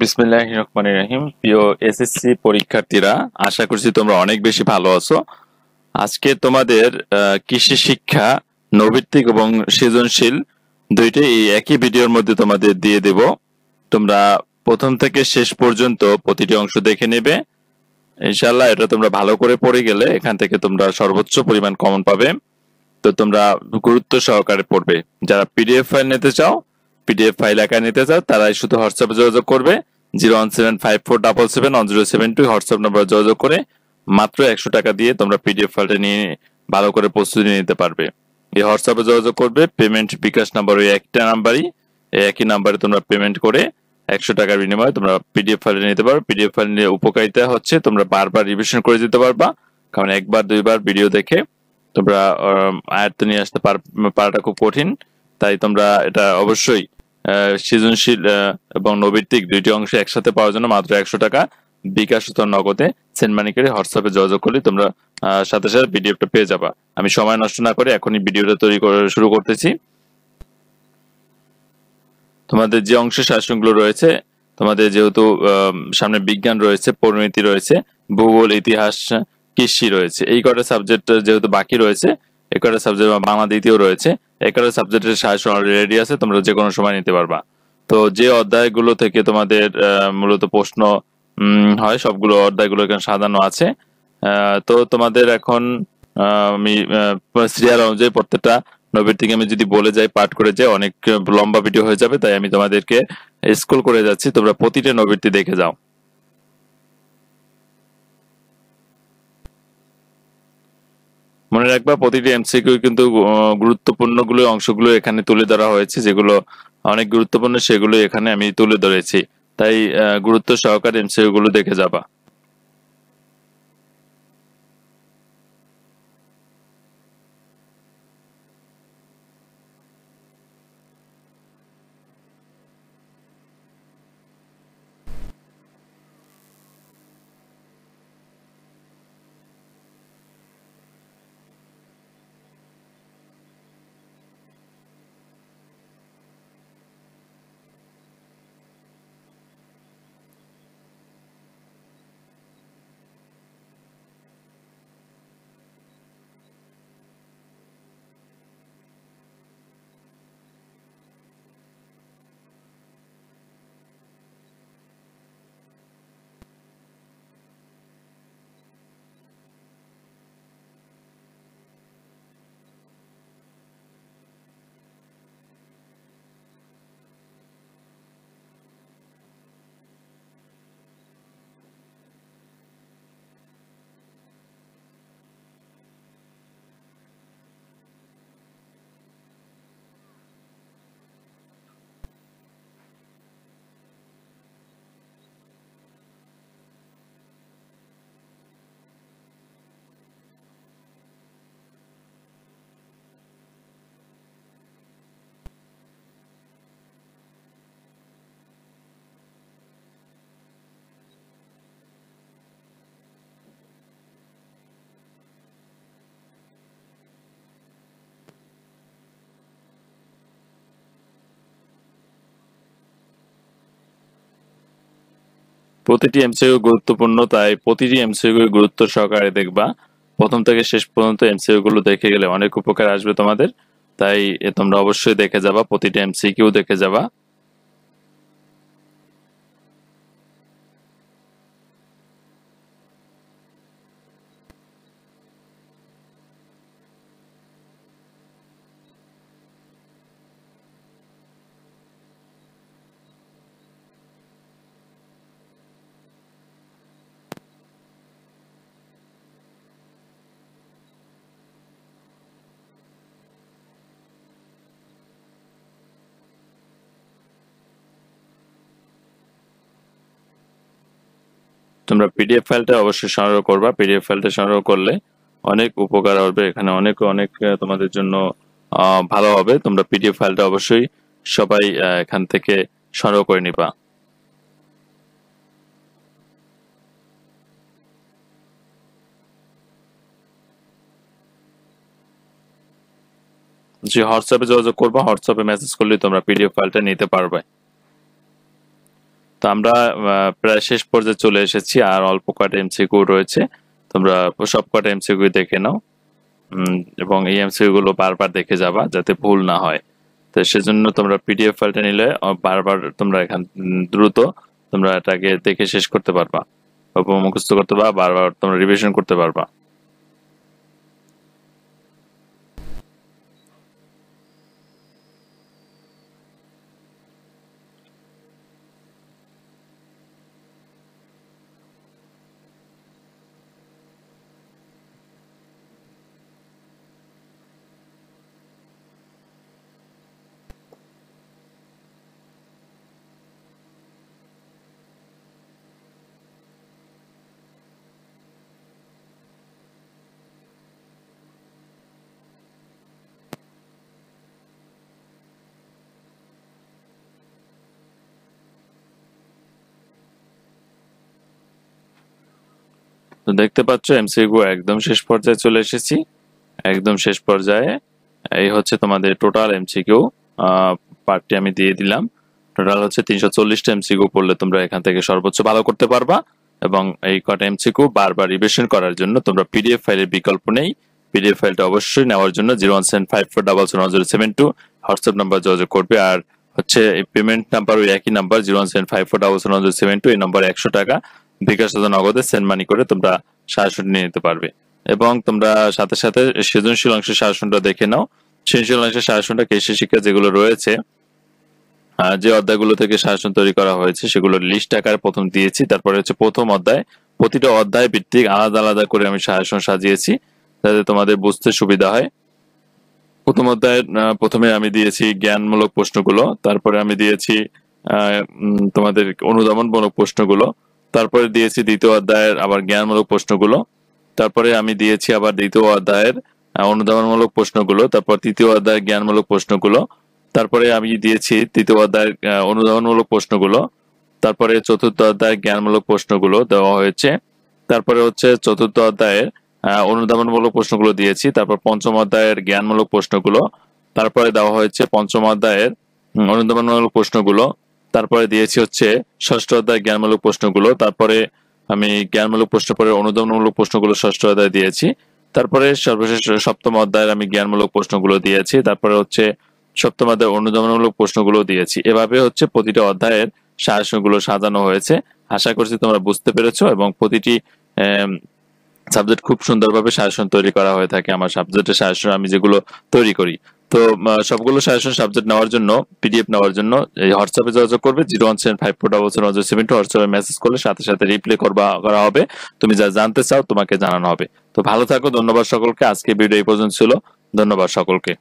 বিসমিল্লাহির রহমানির রহিম। প্রিয় এসএসসি পরীক্ষার্থীরা, আশা করছি তোমরা অনেক বেশি ভালো আছো। আজকে তোমাদের কৃষি শিক্ষা নৈর্ব্যক্তিক এবং সৃজনশীল দুইটাই এই একই ভিডিওর মধ্যে তোমাদের দিয়ে দেব। তোমরা প্রথম থেকে শেষ পর্যন্ত প্রতিটি অংশ দেখে নেবে। ইনশাআল্লাহ এটা তোমরা ভালো করে পড়ে গেলে এখান থেকে তোমরা সর্বোচ্চ পরিমাণ কমন পাবে। তো তোমরা গুরুত্ব সহকারে পড়বে। যারা পিডিএফ ফাইল নিতে চাও, পিডিএফ ফাইল আকারে নিতে চাও, তারাই শুধু হোয়াটসঅ্যাপে যোগাযোগ করবে। 017547772 হোয়াটসঅ্যাপ নম্বরে যোগাযোগ করে মাত্র 100 টাকা দিয়ে তোমরা পিডিএফ ফাইলটা নিয়ে ভালো করে প্রস্তুতি নিতে পারবে। এই হোয়াটসঅ্যাপে যোগাযোগ করবে, পেমেন্ট বিকাশ নাম্বার ওই একটা নাম্বারই, এই একই নাম্বারে তোমরা পেমেন্ট করে 100 টাকার বিনিময়ে তোমরা পিডিএফ ফাইল নিতে পারো। পিডিএফ ফাইল নিয়ে উপকারিতা হচ্ছে তোমরা বারবার রিভিশন করে দিতে পারবা, কারণ একবার দুইবার ভিডিও দেখে তোমরা আয়ত্ত নিয়ে আসতে পারাটা খুব কঠিন। তাই তোমরা এটা অবশ্যই সৃজনশীল এবং নৈর্ব্যক্তিক দুইটি অংশ একসাথে পাওয়ার জন্য মাত্র 100 টাকা বিকাশ অথবা নগদে সেন্ড মানি করে হোয়াটসঅ্যাপে যোগাযোগ করলে তোমরা সাথে সাথে পিডিএফটা পেয়ে যাবা। আমি সময় নষ্ট না করে এখনই ভিডিওটা তৈরি শুরু করতেছি। তোমাদের যে অংশের শাসনগুলো রয়েছে, তোমাদের যেহেতু সামনে বিজ্ঞান রয়েছে, পরিমিতি রয়েছে, ভূগোল, ইতিহাস, কৃষি রয়েছে, এই কটা সাবজেক্ট যেহেতু বাকি রয়েছে, এই কটা সাবজেক্ট বাংলা দ্বিতীয় রয়েছে, এই কটা সাবজেক্টের শাসন অলরেডি রেডি আছে, তোমরা যে কোনো সময় নিতে পারবা। তো যে অধ্যায়গুলো থেকে তোমাদের মূলত প্রশ্ন হয়, সবগুলো অধ্যায়গুলো এখানে সাজানো আছে। তো তোমাদের এখন আমি সিরিয়াল অনুযায়ী প্রত্যেকটা নৈর্ব্যক্তিক আমি যদি বলে যাই, পাঠ করে যাই, অনেক লম্বা ভিডিও হয়ে যাবে। তাই আমি তোমাদেরকে স্ক্রল করে যাচ্ছি, তোমরা প্রতিটা নৈর্ব্যক্তিক দেখে যাও। মনে রাখবা প্রতিটি এমসিকিউ কিন্তু গুরুত্বপূর্ণ অংশগুলো এখানে তুলে ধরা হয়েছে, যেগুলো অনেক গুরুত্বপূর্ণ সেগুলো এখানে আমি তুলে ধরেছি। তাই গুরুত্ব সহকারে এমসিকিউ গুলো দেখে যাবা। প্রতিটি এমসিকিউ গুরুত্বপূর্ণ, তাই প্রতিটি এমসিকিউ গুরুত্ব সহকারে দেখবা। প্রথম থেকে শেষ পর্যন্ত এমসিকিউ গুলো দেখে গেলে অনেক উপকার আসবে তোমাদের। তাই তোমরা অবশ্যই দেখে যাবা, প্রতিটি এমসিকিউ দেখে যাবা। তোমরা পিডিএফ ফাইলটা অবশ্যই সংগ্রহ করবা। পিডিএফ ফাইলটা সংগ্রহ করলে অনেক উপকার হবে, এখানে অনেক অনেক তোমাদের জন্য ভালো হবে। তোমরা পিডিএফ ফাইলটা অবশ্যই সবাই এখান থেকে সংগ্রহ করে নিবা। যে হোয়াটসঅ্যাপে যোগাযোগ করবা, হোয়াটসঅ্যাপে মেসেজ করলে তোমরা পিডিএফ ফাইলটা নিতে পারবে। তো আমরা প্রায় শেষ পর্যায়ে চলে এসেছি, আর অল্প কটা এমসিকিউ রয়েছে। তোমরা সব কটা এমসিকিউ দেখে নাও এবং এই এমসিকিউ গুলো বারবার দেখে যাবা যাতে ভুল না হয়। তো সেজন্য তোমরা পিডিএফ ফাইলটা নিলে বারবার তোমরা এখান দ্রুত তোমরা এটাকে দেখে শেষ করতে পারবা, মুখস্থ করতে পারবা, বারবার তোমরা রিভিশন করতে পারবা। তো দেখতে পাচ্ছ এমসিকিউ একদম শেষ পর্যায়ে চলে এসেছি। একদম শেষ পর্যায়ে এই হচ্ছে তোমাদের টোটাল এমসিকিউ পার্টটি আমি দিয়ে দিলাম। টোটাল হচ্ছে 340টা এমসিকিউ পড়লে তোমরা এখান থেকে সর্বোচ্চ ভালো করতে পারবা। এবং এই কটা এমসিকিউ বারবার রিভিশন করার জন্য তোমরা পিডিএফ ফাইলের বিকল্প নেই। পিডিএফ ফাইলটা অবশ্যই নেওয়ার জন্য 01754771072 হোয়াটসঅ্যাপ নাম্বার যোগাযোগ করবে। আর হচ্ছে পেমেন্ট নাম্বার ওই একই নাম্বার 01754771072, এই নম্বরে 100 টাকা বিকাশ নগদে সেন্ড মানি করে তোমরা সাজেশন নিয়ে নিতে পারবে। এবং তোমরা সাথে সাথে সৃজনশীল অংশের সাজেশনটা দেখে নাও। সৃজনশীল অংশের সাজেশনটা কৃষি শিক্ষা যেগুলো রয়েছে, যে অধ্যায়গুলো থেকে সাজেশন তৈরি করা হয়েছে সেগুলো লিস্ট আকারে প্রথম দিয়েছি। তারপরে হচ্ছে প্রথম অধ্যায়, প্রতিটা অধ্যায় ভিত্তিক আলাদা আলাদা করে আমি সাজেশন সাজিয়েছি যাতে তোমাদের বুঝতে সুবিধা হয়। প্রথম অধ্যায়ের প্রথমে আমি দিয়েছি জ্ঞানমূলক প্রশ্নগুলো, তারপরে আমি দিয়েছি তোমাদের অনুধাবনমূলক প্রশ্নগুলো, তারপরে দিয়েছি দ্বিতীয় অধ্যায়ের আবার জ্ঞানমূলক প্রশ্নগুলো, তারপরে আমি দিয়েছি আবার দ্বিতীয় অধ্যায়ের অনুধাবনমূলক প্রশ্নগুলো, তারপর তৃতীয় অধ্যায়ের জ্ঞানমূলক প্রশ্নগুলো, তারপরে আমি দিয়েছি তৃতীয় অধ্যায়ের অনুধাবনমূলক প্রশ্নগুলো, তারপরে চতুর্থ অধ্যায়ের জ্ঞানমূলক প্রশ্নগুলো দেওয়া হয়েছে, তারপরে হচ্ছে চতুর্থ অধ্যায়ের অনুধাবনমূলক প্রশ্নগুলো দিয়েছি, তারপর পঞ্চম অধ্যায়ের জ্ঞানমূলক প্রশ্নগুলো, তারপরে দেওয়া হয়েছে পঞ্চম অধ্যায়ের অনুধাবনমূলক প্রশ্নগুলো, তারপরে দিয়েছি হচ্ছে ষষ্ঠ অধ্যায় জ্ঞানমূলক প্রশ্নগুলো, তারপরে আমি জ্ঞানমূলক প্রশ্ন পরে অনুধাবনমূলক প্রশ্নগুলো ষষ্ঠ অধ্যায় দিয়েছি, তারপরে সর্বশেষ সপ্তম অধ্যায়ের আমি জ্ঞানমূলক প্রশ্নগুলো দিয়েছি, তারপরে হচ্ছে সপ্তম অধ্যায়ের অনুধাবনমূলক প্রশ্নগুলো দিয়েছি। এভাবে হচ্ছে প্রতিটা অধ্যায়ের সাজেশনগুলো সাজানো হয়েছে। আশা করছি তোমরা বুঝতে পেরেছো। এবং প্রতিটি সাবজেক্ট খুব সুন্দরভাবে সাজেশন তৈরি করা হয়ে থাকে। আমার সাবজেক্টের সাজেশন আমি যেগুলো তৈরি করি, তো সবগুলো সাজেশন সাবজেক্ট নেওয়ার জন্য, পিডিএফ নেওয়ার জন্য এই হোয়াটসঅ্যাপে যোগাযোগ করবে 01754771072। হোয়াটসঅ্যাপে মেসেজ করলে সাথে সাথে রিপ্লাই করা হবে। তুমি যা জানতে চাও তোমাকে জানানো হবে। তো ভালো থাকো। ধন্যবাদ সকলকে। আজকে ভিডিও এই পর্যন্ত ছিল। ধন্যবাদ সকলকে।